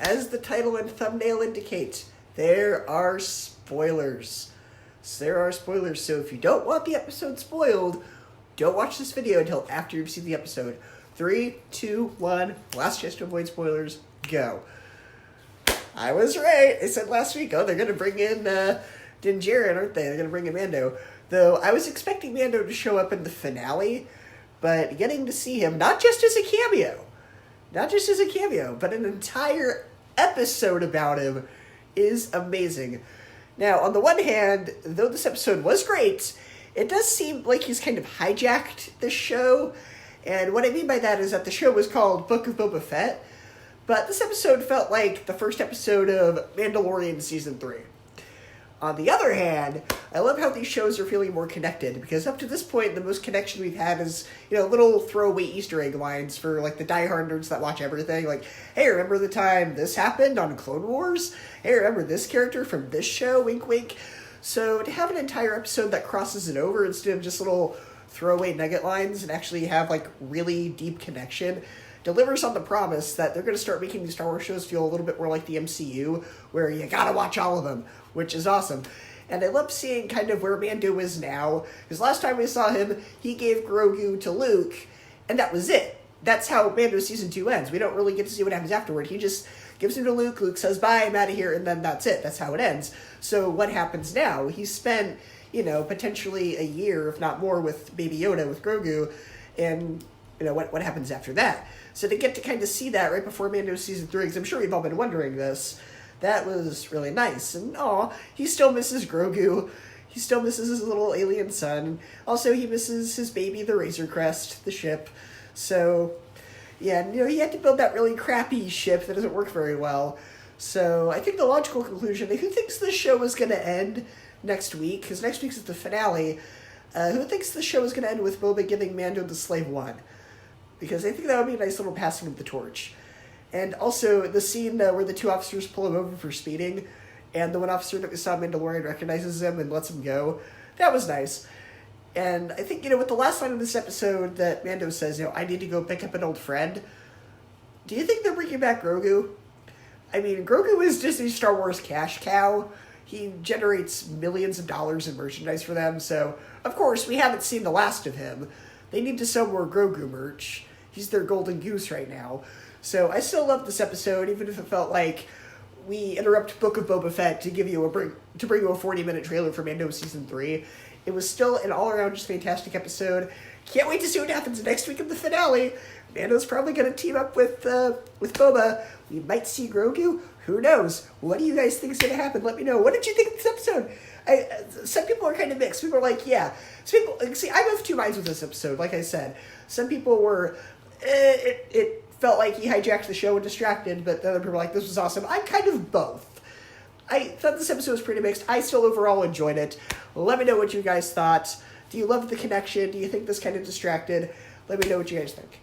as the title and thumbnail indicate, there are spoilers. So if you don't want the episode spoiled, don't watch this video until after you've seen the episode. 3, 2, 1, last chance to avoid spoilers, go. I was right. I said last week, they're going to bring in Din Djarin, aren't they? They're going to bring in Mando. Though I was expecting Mando to show up in the finale, but getting to see him, not just as a cameo, but an entire episode about him is amazing. Now, on the one hand, though this episode was great, it does seem like he's kind of hijacked the show. And what I mean by that is that the show was called Book of Boba Fett, but this episode felt like the first episode of Mandalorian Season 3. On the other hand, I love how these shows are feeling more connected, because up to this point, the most connection we've had is, little throwaway Easter egg lines for, the diehard nerds that watch everything. Like, hey, remember the time this happened on Clone Wars? Hey, remember this character from this show? Wink, wink. So to have an entire episode that crosses it over instead of just little throwaway nugget lines and actually have, really deep connection delivers on the promise that they're going to start making these Star Wars shows feel a little bit more like the MCU, where you gotta watch all of them, which is awesome. And I love seeing kind of where Mando is now, because last time we saw him, he gave Grogu to Luke, and that was it. That's how Mando Season 2 ends. We don't really get to see what happens afterward. He just gives him to Luke, Luke says, bye, I'm out of here, and then that's it. That's how it ends. So what happens now? He's spent, potentially a year, if not more, with Baby Yoda, with Grogu, and, what happens after that? So to get to kind of see that right before Mando Season 3, because I'm sure we've all been wondering this, that was really nice. And, he still misses Grogu. He still misses his little alien son. Also, he misses his baby, the Razor Crest, the ship. So, yeah, he had to build that really crappy ship that doesn't work very well. So, I think the logical conclusion, who thinks this show is going to end next week? Because next week's the finale. Who thinks the show is going to end with Boba giving Mando the Slave One? Because I think that would be a nice little passing of the torch. And also, the scene where the two officers pull him over for speeding, and the one officer that we saw in Mandalorian recognizes him and lets him go, that was nice. And I think, with the last line of this episode that Mando says, I need to go pick up an old friend, do you think they're bringing back Grogu? I mean, Grogu is Disney's Star Wars cash cow. He generates millions of dollars in merchandise for them, so, of course, we haven't seen the last of him. They need to sell more Grogu merch. He's their golden goose right now. So I still love this episode, even if it felt like we interrupt Book of Boba Fett to bring you a 40-minute trailer for Mando Season 3. It was still an all-around just fantastic episode. Can't wait to see what happens next week in the finale. Mando's probably going to team up with Boba. We might see Grogu. Who knows? What do you guys think is going to happen? Let me know. What did you think of this episode? Some people are kind of mixed. People are like, yeah. Some people, see, I'm of two minds with this episode, like I said. Some people were, it felt like he hijacked the show and distracted, but the other people were like, this was awesome. I'm kind of both. I thought this episode was pretty mixed. I still overall enjoyed it. Let me know what you guys thought. Do you love the connection? Do you think this kind of distracted? Let me know what you guys think.